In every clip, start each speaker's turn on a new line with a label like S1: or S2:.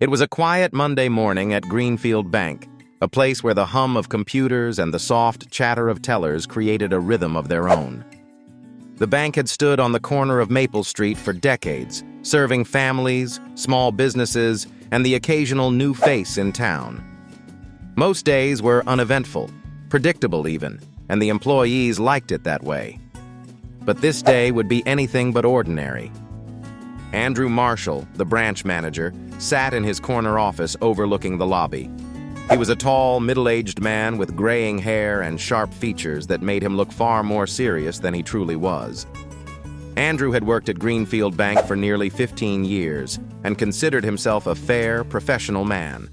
S1: It was a quiet Monday morning at Greenfield Bank, a place where the hum of computers and the soft chatter of tellers created a rhythm of their own. The bank had stood on the corner of Maple Street for decades, serving families, small businesses, and the occasional new face in town. Most days were uneventful, predictable even, and the employees liked it that way. But this day would be anything but ordinary. Andrew Marshall, the branch manager, sat in his corner office overlooking the lobby. He was a tall, middle-aged man with graying hair and sharp features that made him look far more serious than he truly was. Andrew had worked at Greenfield Bank for nearly 15 years and considered himself a fair, professional man.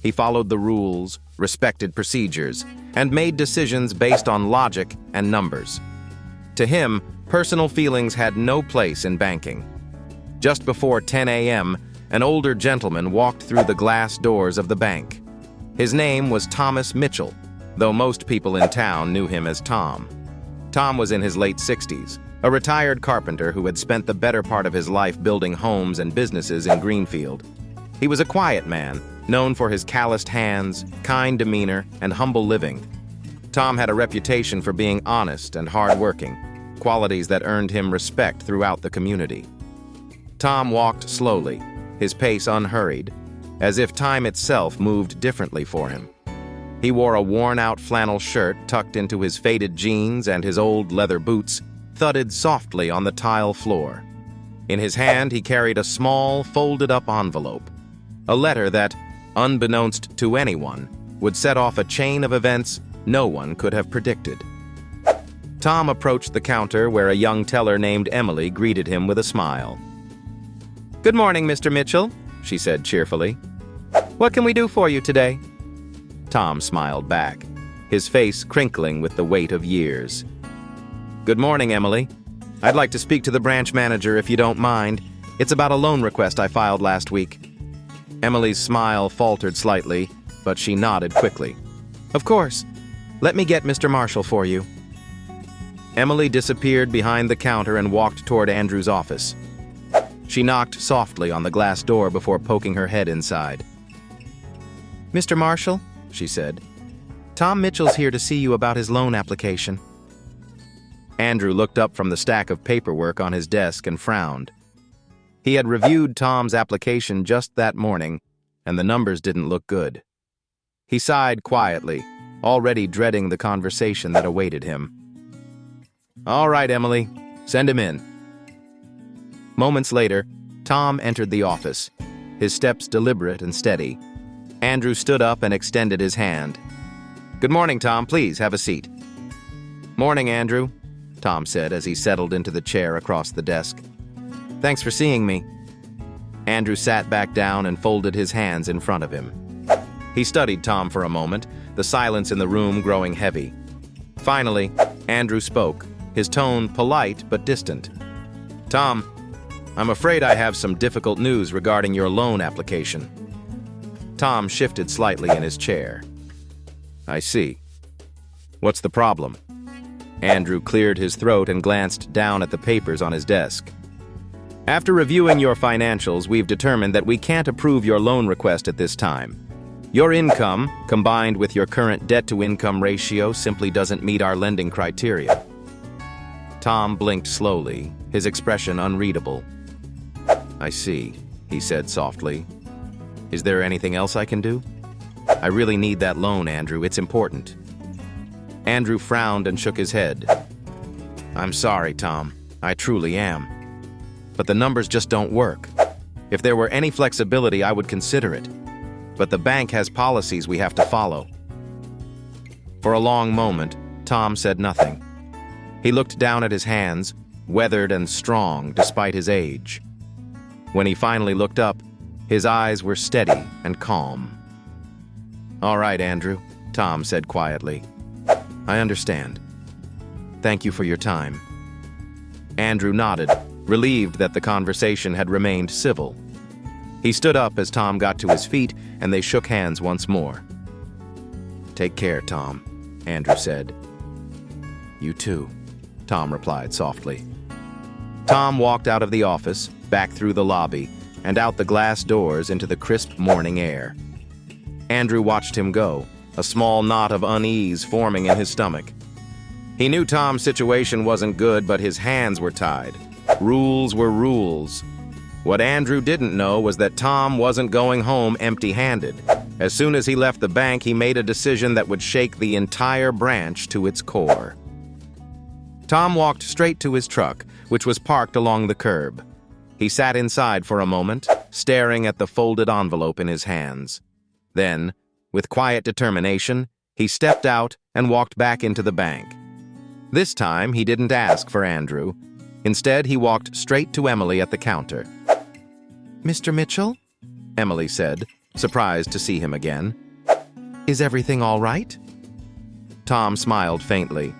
S1: He followed the rules, respected procedures, and made decisions based on logic and numbers. To him, personal feelings had no place in banking. Just before 10 a.m., an older gentleman walked through the glass doors of the bank. His name was Thomas Mitchell, though most people in town knew him as Tom. Tom was in his late 60s, a retired carpenter who had spent the better part of his life building homes and businesses in Greenfield. He was a quiet man, known for his calloused hands, kind demeanor, and humble living. Tom had a reputation for being honest and hardworking, qualities that earned him respect throughout the community. Tom walked slowly, his pace unhurried, as if time itself moved differently for him. He wore a worn-out flannel shirt tucked into his faded jeans, and his old leather boots thudded softly on the tile floor. In his hand, he carried a small, folded-up envelope, a letter that, unbeknownst to anyone, would set off a chain of events no one could have predicted. Tom approached the counter where a young teller named Emily greeted him with a smile. "Good morning, Mr. Mitchell," she said cheerfully. "What can we do for you today?" Tom smiled back, his face crinkling with the weight of years. "Good morning, Emily. I'd like to speak to the branch manager if you don't mind. It's about a loan request I filed last week." Emily's smile faltered slightly, but she nodded quickly. "Of course. Let me get Mr. Marshall for you." Emily disappeared behind the counter and walked toward Andrew's office. She knocked softly on the glass door before poking her head inside. "Mr. Marshall," she said, "Tom Mitchell's here to see you about his loan application." Andrew looked up from the stack of paperwork on his desk and frowned. He had reviewed Tom's application just that morning, and the numbers didn't look good. He sighed quietly, already dreading the conversation that awaited him. "All right, Emily, send him in." Moments later, Tom entered the office, his steps deliberate and steady. Andrew stood up and extended his hand. "Good morning, Tom. Please have a seat." "Morning, Andrew," Tom said as he settled into the chair across the desk. "Thanks for seeing me." Andrew sat back down and folded his hands in front of him. He studied Tom for a moment, the silence in the room growing heavy. Finally, Andrew spoke, his tone polite but distant. "Tom, I'm afraid I have some difficult news regarding your loan application." Tom shifted slightly in his chair. "I see. What's the problem?" Andrew cleared his throat and glanced down at the papers on his desk. "After reviewing your financials, we've determined that we can't approve your loan request at this time. Your income, combined with your current debt-to-income ratio, simply doesn't meet our lending criteria." Tom blinked slowly, his expression unreadable. "I see," he said softly. "Is there anything else I can do? I really need that loan, Andrew. It's important." Andrew frowned and shook his head. "I'm sorry, Tom. I truly am. But the numbers just don't work. If there were any flexibility, I would consider it. But the bank has policies we have to follow." For a long moment, Tom said nothing. He looked down at his hands, weathered and strong despite his age. When he finally looked up, his eyes were steady and calm. "All right, Andrew," Tom said quietly. "I understand. Thank you for your time." Andrew nodded, relieved that the conversation had remained civil. He stood up as Tom got to his feet, and they shook hands once more. "Take care, Tom," Andrew said. "You too," Tom replied softly. Tom walked out of the office, back through the lobby, and out the glass doors into the crisp morning air. Andrew watched him go, a small knot of unease forming in his stomach. He knew Tom's situation wasn't good, but his hands were tied. Rules were rules. What Andrew didn't know was that Tom wasn't going home empty-handed. As soon as he left the bank, he made a decision that would shake the entire branch to its core. Tom walked straight to his truck, which was parked along the curb. He sat inside for a moment, staring at the folded envelope in his hands. Then, with quiet determination, he stepped out and walked back into the bank. This time, he didn't ask for Andrew. Instead, he walked straight to Emily at the counter. "Mr. Mitchell?" Emily said, surprised to see him again. "Is everything all right?" Tom smiled faintly.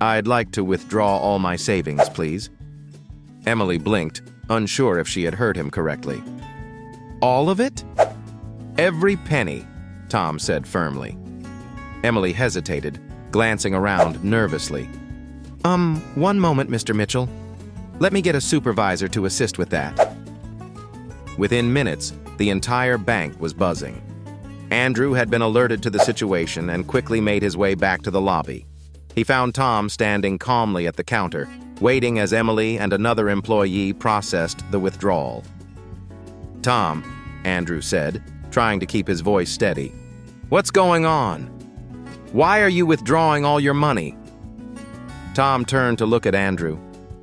S1: "I'd like to withdraw all my savings, please." Emily blinked, unsure if she had heard him correctly. "All of it?" "Every penny," Tom said firmly. Emily hesitated, glancing around nervously. One moment, Mr. Mitchell. Let me get a supervisor to assist with that." Within minutes, the entire bank was buzzing. Andrew had been alerted to the situation and quickly made his way back to the lobby. He found Tom standing calmly at the counter, waiting as Emily and another employee processed the withdrawal. "Tom," Andrew said, trying to keep his voice steady, "what's going on? Why are you withdrawing all your money?" Tom turned to look at Andrew,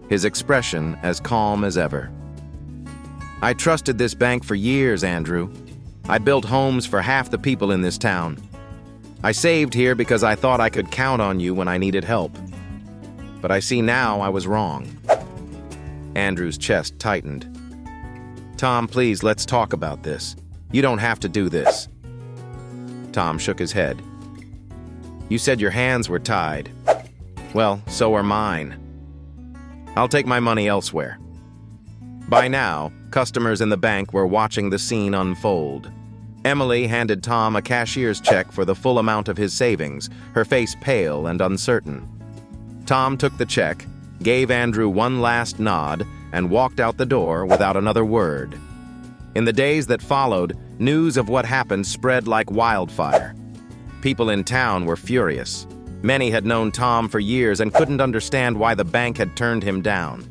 S1: his expression as calm as ever. "I trusted this bank for years, Andrew. I built homes for half the people in this town. I saved here because I thought I could count on you when I needed help. But I see now I was wrong." Andrew's chest tightened. "Tom, please, let's talk about this. You don't have to do this." Tom shook his head. "You said your hands were tied. Well, so are mine. I'll take my money elsewhere." By now, customers in the bank were watching the scene unfold. Emily handed Tom a cashier's check for the full amount of his savings, her face pale and uncertain. Tom took the check, gave Andrew one last nod, and walked out the door without another word. In the days that followed, news of what happened spread like wildfire. People in town were furious. Many had known Tom for years and couldn't understand why the bank had turned him down.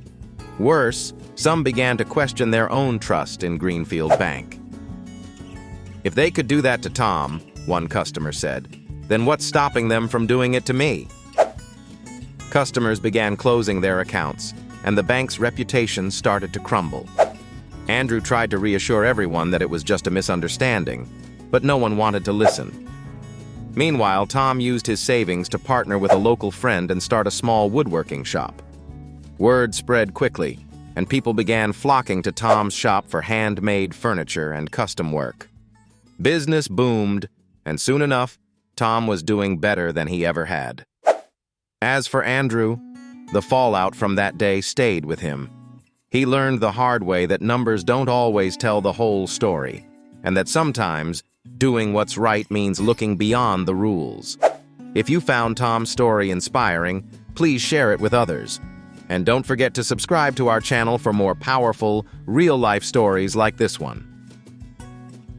S1: Worse, some began to question their own trust in Greenfield Bank. "If they could do that to Tom," one customer said, "then what's stopping them from doing it to me?" Customers began closing their accounts, and the bank's reputation started to crumble. Andrew tried to reassure everyone that it was just a misunderstanding, but no one wanted to listen. Meanwhile, Tom used his savings to partner with a local friend and start a small woodworking shop. Word spread quickly, and people began flocking to Tom's shop for handmade furniture and custom work. Business boomed, and soon enough, Tom was doing better than he ever had. As for Andrew, the fallout from that day stayed with him. He learned the hard way that numbers don't always tell the whole story, and that sometimes doing what's right means looking beyond the rules. If you found Tom's story inspiring, please share it with others. And don't forget to subscribe to our channel for more powerful, real-life stories like this one.